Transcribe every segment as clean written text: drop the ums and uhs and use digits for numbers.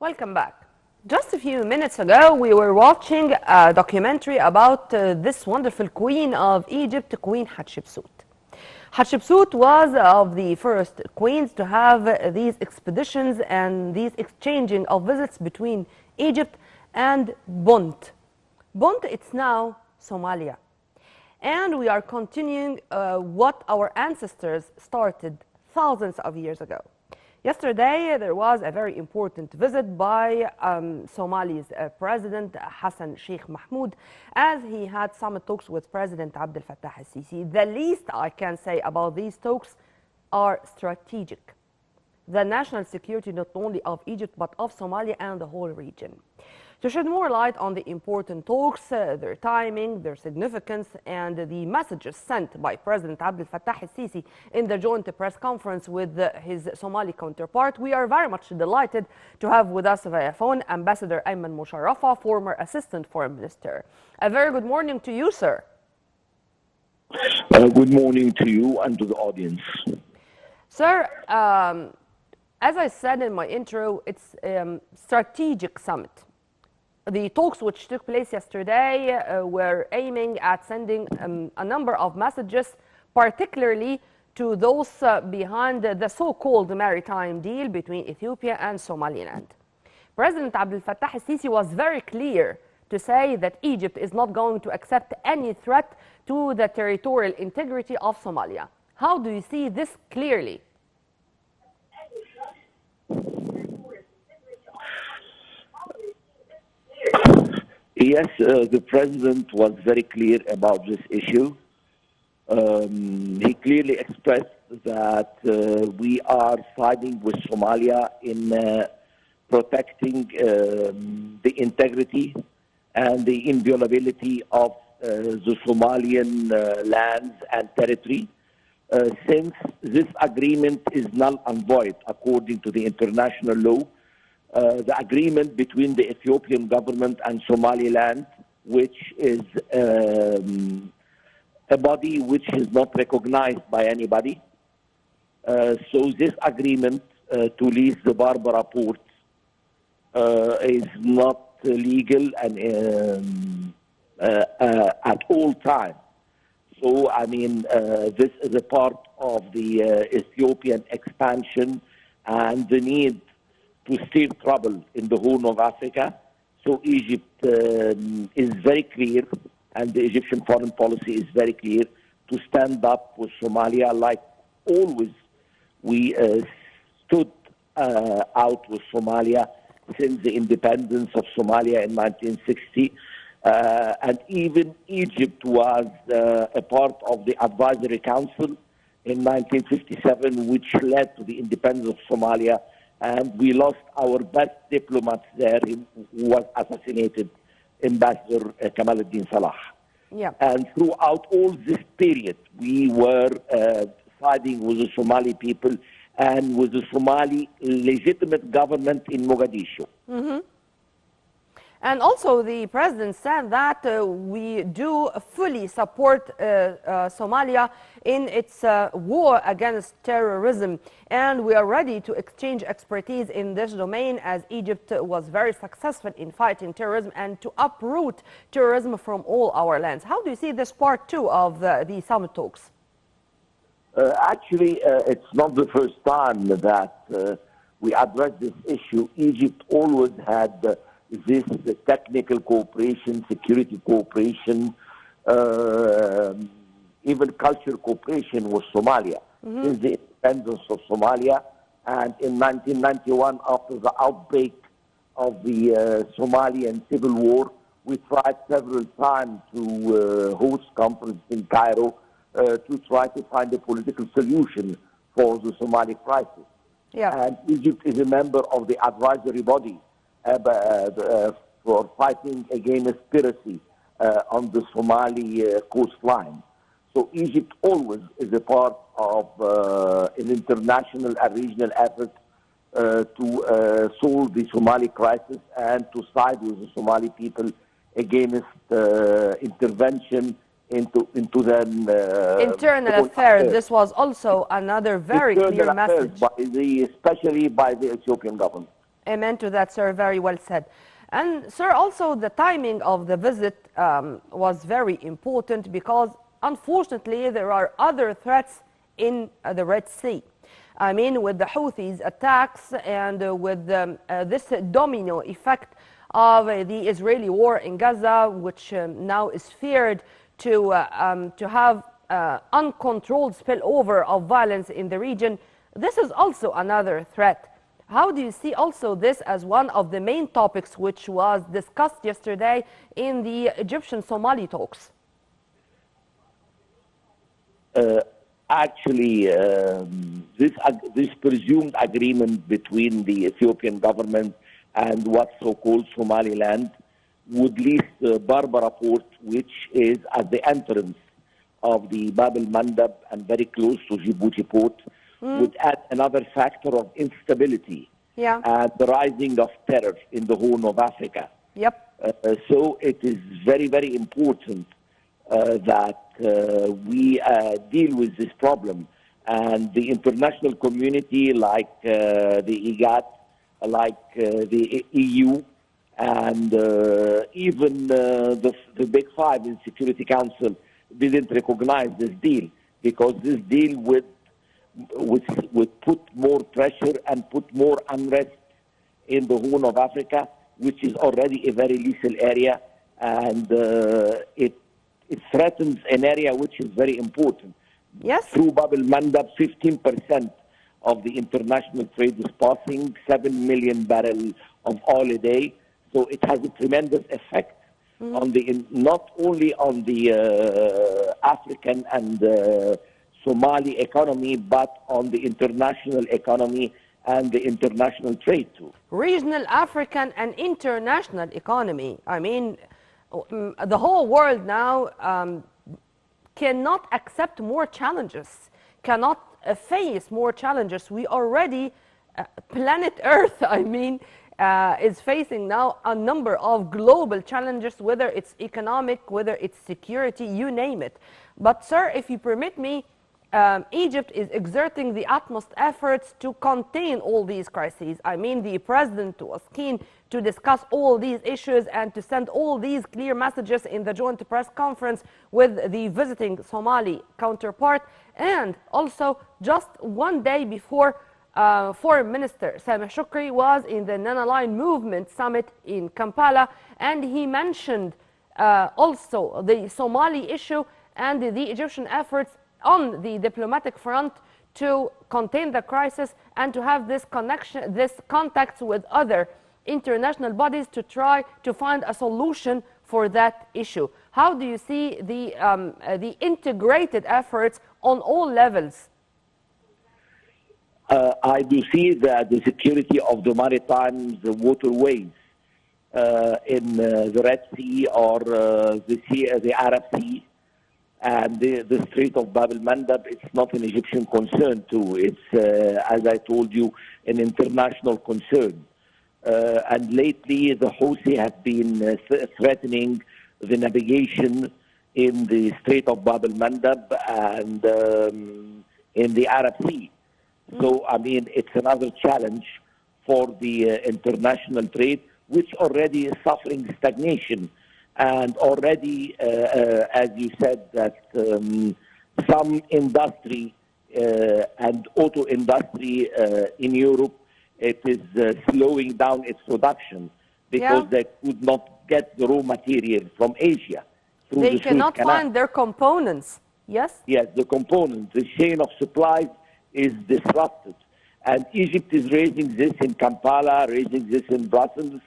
Welcome back. Just a few minutes ago, we were watching a documentary about this wonderful queen of Egypt, Queen Hatshepsut. Hatshepsut was of the first queens to have these expeditions and these exchanging of visits between Egypt and Punt. Punt, it's now Somalia. And we are continuing what our ancestors started thousands of years ago. Yesterday, there was a very important visit by Somali's President Hassan Sheikh Mahmoud, as he had summit talks with President Abdel Fattah al-Sisi. The least I can say about these talks are strategic. The national security not only of Egypt but of Somalia and the whole region. To shed more light on the important talks, their timing, their significance, and the messages sent by President Abdel Fattah al-Sisi in the joint press conference with his Somali counterpart, we are very much delighted to have with us via phone Ambassador Ayman Mousharafa, former Assistant Foreign Minister. A very good morning to you, sir. Good morning to you and to the audience. Sir, as I said in my intro, it's a strategic summit. The talks which took place yesterday were aiming at sending a number of messages, particularly to those behind the so-called maritime deal between Ethiopia and Somaliland. President Abdel Fattah al-Sisi was very clear to say that Egypt is not going to accept any threat to the territorial integrity of Somalia. How do you see this clearly? Yes, the president was very clear about this issue. He clearly expressed that we are siding with Somalia in protecting the integrity and the inviolability of the Somalian lands and territory, since this agreement is null and void according to the international law. The agreement between the Ethiopian government and Somaliland, which is a body which is not recognized by anybody. So this agreement to lease the Barbara port is not legal and at all times. So, I mean, this is a part of the Ethiopian expansion and the need to steer trouble in the Horn of Africa. So Egypt is very clear, and the Egyptian foreign policy is very clear, to stand up with Somalia like always we stood out with Somalia since the independence of Somalia in 1960. And even Egypt was a part of the Advisory Council in 1957, which led to the independence of Somalia. And we lost our best diplomats there, who was assassinated, Ambassador Kamal al-Din Salah. Yeah. And throughout all this period, we were siding with the Somali people and with the Somali legitimate government in Mogadishu. Mm-hmm. And also the president said that we do fully support Somalia in its war against terrorism, and we are ready to exchange expertise in this domain, as Egypt was very successful in fighting terrorism and to uproot terrorism from all our lands. How do you see this part two of the summit talks? Actually, it's not the first time that we address this issue. Egypt always had this technical cooperation, security cooperation, even cultural cooperation with Somalia since the independence of Somalia. And in 1991, after the outbreak of the Somalian civil war, we tried several times to host conference in Cairo to try to find a political solution for the Somali crisis. Yeah. And Egypt is a member of the advisory body for fighting against piracy on the Somali coastline. So Egypt always is a part of an international and regional effort to solve the Somali crisis and to side with the Somali people against intervention into their internal affairs. This was also another very clear message. Especially by the Ethiopian government. Amen to that, sir. Very well said. And, sir, also the timing of the visit was very important because, unfortunately, there are other threats in the Red Sea. I mean, with the Houthis attacks and with this domino effect of the Israeli war in Gaza, which now is feared to have uncontrolled spillover of violence in the region, this is also another threat. How do you see also this as one of the main topics which was discussed yesterday in the Egyptian-Somali talks? Actually, this presumed agreement between the Ethiopian government and what's so-called Somaliland would lease Barbara Port, which is at the entrance of the Bab el-Mandab and very close to Djibouti Port, would add another factor of instability and the rising of terror in the Horn of Africa. So it is very, very important that we deal with this problem. And the international community, like the IGAD, like the EU, and even the Big Five in Security Council didn't recognize this deal, because this deal would put more pressure and put more unrest in the Horn of Africa, which is already a very lethal area, and it threatens an area which is very important. Through Bab el-Mandab, 15% of the international trade is passing, 7 million barrels of oil a day. So it has a tremendous effect on not only on the African and Somali economy, but on the international economy and the international trade too. Regional African and international economy. I mean, the whole world now cannot accept more challenges, cannot face more challenges. We already, planet Earth, I mean, is facing now a number of global challenges, whether it's economic, whether it's security, you name it. But, sir, if you permit me, Egypt is exerting the utmost efforts to contain all these crises. I mean, the president was keen to discuss all these issues and to send all these clear messages in the joint press conference with the visiting Somali counterpart. And also, just one day before, Foreign Minister Sameh Shukri was in the Non-Aligned Movement Summit in Kampala, and he mentioned also the Somali issue and the Egyptian efforts on the diplomatic front to contain the crisis and to have this connection, this contacts with other international bodies to try to find a solution for that issue. How do you see the integrated efforts on all levels? I do see that the security of the maritime waterways in the Red Sea or the Arab Sea and the Strait of Bab el-Mandab, it's not an Egyptian concern too. It's, as I told you, an international concern. And lately, the Houthi have been threatening the navigation in the Strait of Bab el-Mandab and in the Arab Sea. So, I mean, it's another challenge for the international trade, which already is suffering stagnation. And already, as you said, that some industry and auto industry in Europe, it is slowing down its production because they could not get the raw material from Asia. They cannot find their components, yes? Yes, the components. The chain of supplies is disrupted. And Egypt is raising this in Kampala, raising this in Brussels.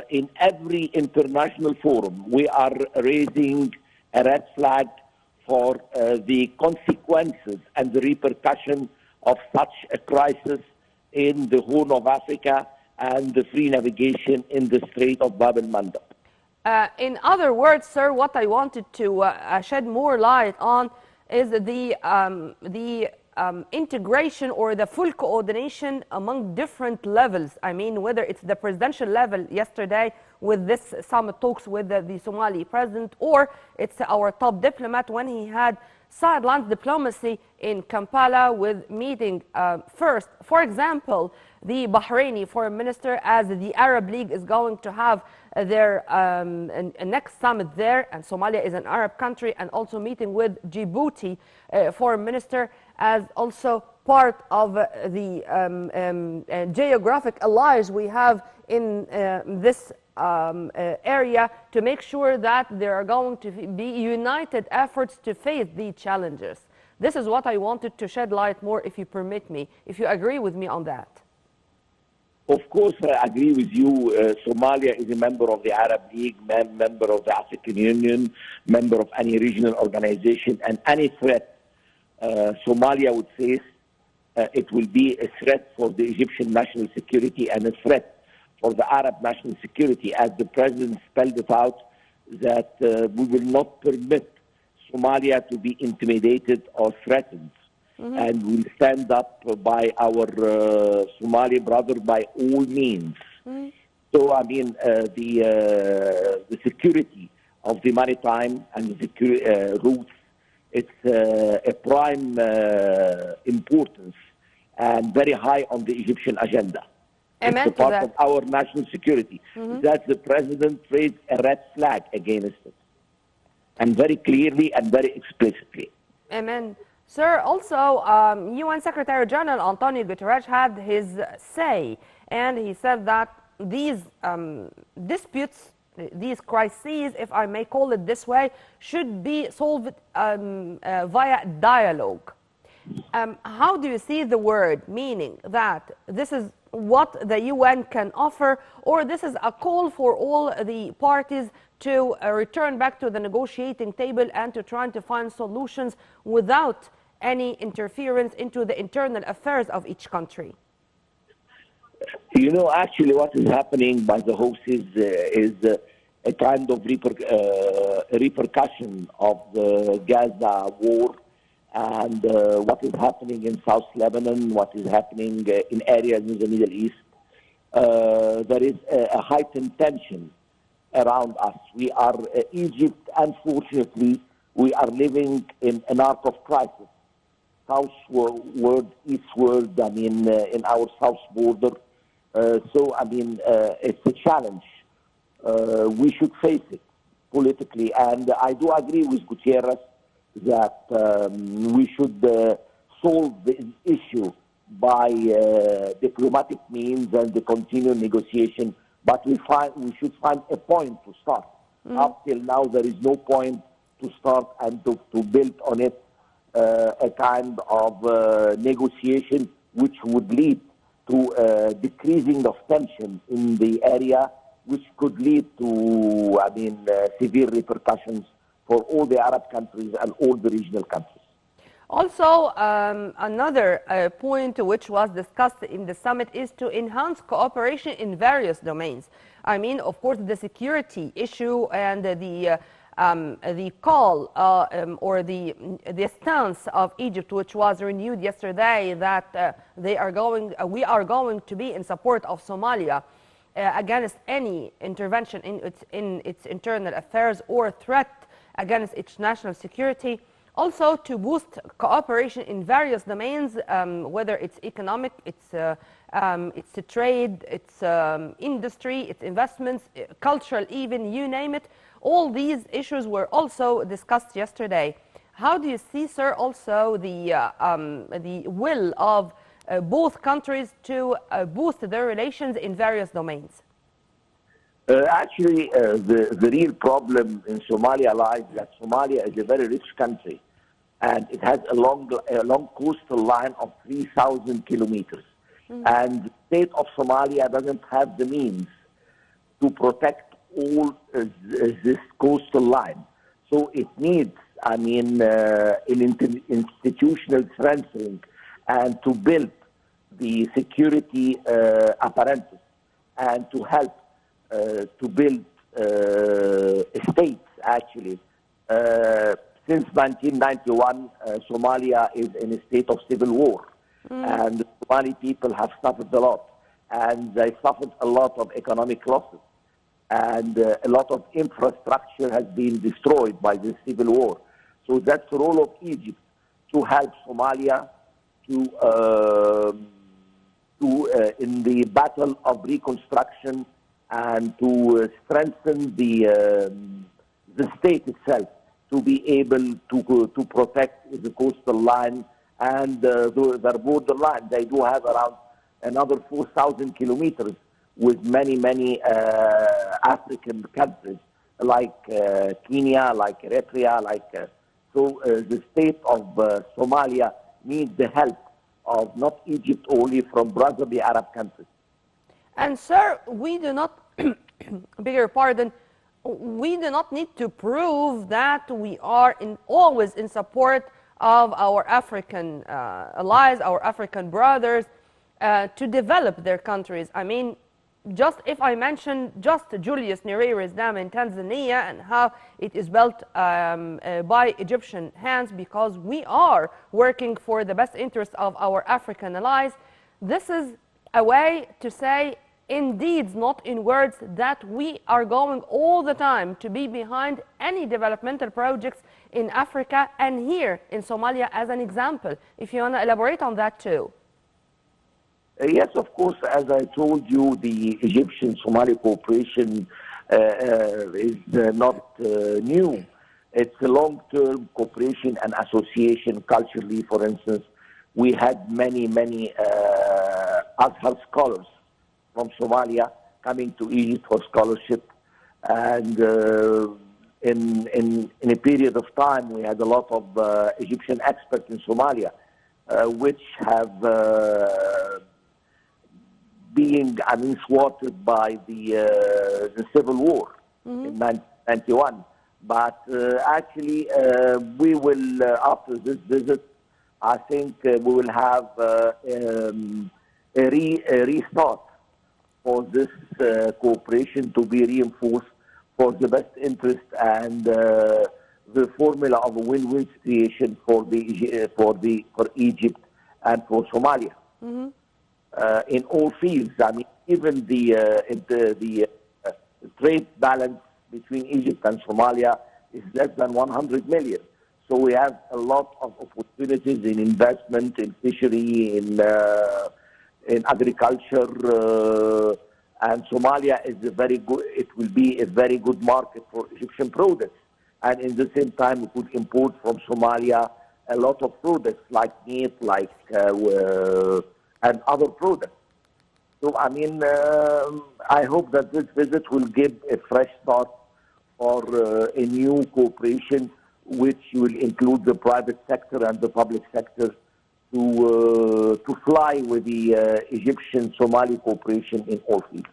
In every international forum, we are raising a red flag for the consequences and the repercussion of such a crisis in the Horn of Africa and the free navigation in the Strait of Bab el-Mandab. In other words, sir, what I wanted to shed more light on is the integration or the full coordination among different levels. I mean, whether it's the presidential level yesterday with this summit talks with the Somali president, or it's our top diplomat when he had sidelines diplomacy in Kampala with meeting first, for example, the Bahraini foreign minister, as the Arab League is going to have their next summit there, and Somalia is an Arab country, and also meeting with Djibouti foreign minister as also part of the geographic allies we have in this area, to make sure that there are going to be united efforts to face these challenges. This is what I wanted to shed light more, if you permit me, if you agree with me on that. Of course, I agree with you. Somalia is a member of the Arab League, member of the African Union, member of any regional organization, and any threat Somalia would face, it will be a threat for the Egyptian national security and a threat for the Arab national security, as the president spelled it out, that we will not permit Somalia to be intimidated or threatened. Mm-hmm. And we'll stand up by our Somali brother by all means. Mm-hmm. So, I mean, the security of the maritime and the routes, it's a prime importance and very high on the Egyptian agenda. Amen. It's a part of our national security. Mm-hmm. That the president raised a red flag against it, and very clearly and very explicitly. Amen. Sir, also, UN Secretary General Antonio Guterres had his say, and he said that these disputes, these crises, if I may call it this way, should be solved via dialogue. How do you see the word, meaning that this is what the UN can offer, or this is a call for all the parties to return back to the negotiating table and to try to find solutions without any interference into the internal affairs of each country? You know, actually what is happening by the hosts is a kind of repercussion of the Gaza war and what is happening in South Lebanon, what is happening in areas in the Middle East. There is a heightened tension around us. We are, Egypt, unfortunately, we are living in an arc of crisis. Southward, eastward, I mean, in our south border. So, I mean, it's a challenge. We should face it politically. And I do agree with Gutierrez that we should solve the issue by diplomatic means and the continued negotiation. But we should find a point to start. Mm-hmm. Up till now, there is no point to start and to build on it a kind of negotiation which would lead to decreasing of tension in the area, which could lead to, I mean, severe repercussions for all the Arab countries and all the regional countries. Also, another point which was discussed in the summit is to enhance cooperation in various domains. I mean, of course, the security issue and the call or the stance of Egypt, which was renewed yesterday, that we are going to be in support of Somalia against any intervention in its internal affairs or threat against its national security. Also, to boost cooperation in various domains, whether it's economic, it's trade, it's industry, it's investments, cultural, even, you name it. All these issues were also discussed yesterday. How do you see, sir, also the will of both countries to boost their relations in various domains? Actually, the real problem in Somalia lies that Somalia is a very rich country, and it has a long coastal line of 3,000 kilometers. Mm-hmm. And the state of Somalia doesn't have the means to protect all this coastal line. So it needs, I mean, institutional strengthening and to build the security apparatus and to help to build states, actually. Since 1991, Somalia is in a state of civil war. And the Somali people have suffered a lot. And they suffered a lot of economic losses. And a lot of infrastructure has been destroyed by the civil war. So that's the role of Egypt to help Somalia in the battle of reconstruction and to strengthen the state itself to be able to protect the coastal line and their borderline. They do have around another 4,000 kilometers with many African countries like Kenya, like Eritrea, the state of Somalia needs the help of not Egypt only, from brotherly Arab countries. And sir, we do not, beg your pardon, we do not need to prove that we are always in support of our African allies, our African brothers, to develop their countries. I mean, just if I mention just Julius Nyerere Dam in Tanzania and how it is built by Egyptian hands, because we are working for the best interest of our African allies, this is a way to say in deeds, not in words, that we are going all the time to be behind any developmental projects in Africa and here in Somalia as an example. If you want to elaborate on that too. Yes, of course. As I told you, the Egyptian-Somali cooperation is not new. It's a long-term cooperation and association culturally. For instance, we had many Azhar scholars from Somalia coming to Egypt for scholarship. And in a period of time, we had a lot of Egyptian experts in Somalia, which have being thwarted by the civil war in 1991. But actually, we will, after this visit, I think we will have a restart for this cooperation to be reinforced for the best interest and the formula of a win-win situation for Egypt and for Somalia. In all fields. I mean, even the trade balance between Egypt and Somalia is less than 100 million. So we have a lot of opportunities in investment, in fishery, in agriculture, and Somalia is a very good. It will be a very good market for Egyptian products, and in the same time, we could import from Somalia a lot of products like meat, and other products. So, I mean, I hope that this visit will give a fresh start for a new cooperation, which will include the private sector and the public sector to fly with the Egyptian-Somali cooperation in all fields.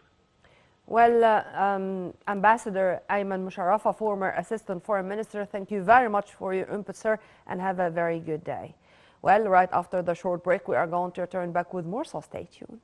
Well, Ambassador Ayman Mousharafa, former Assistant Foreign Minister, thank you very much for your input, sir, and have a very good day. Well, right after the short break, we are going to return back with more, so stay tuned.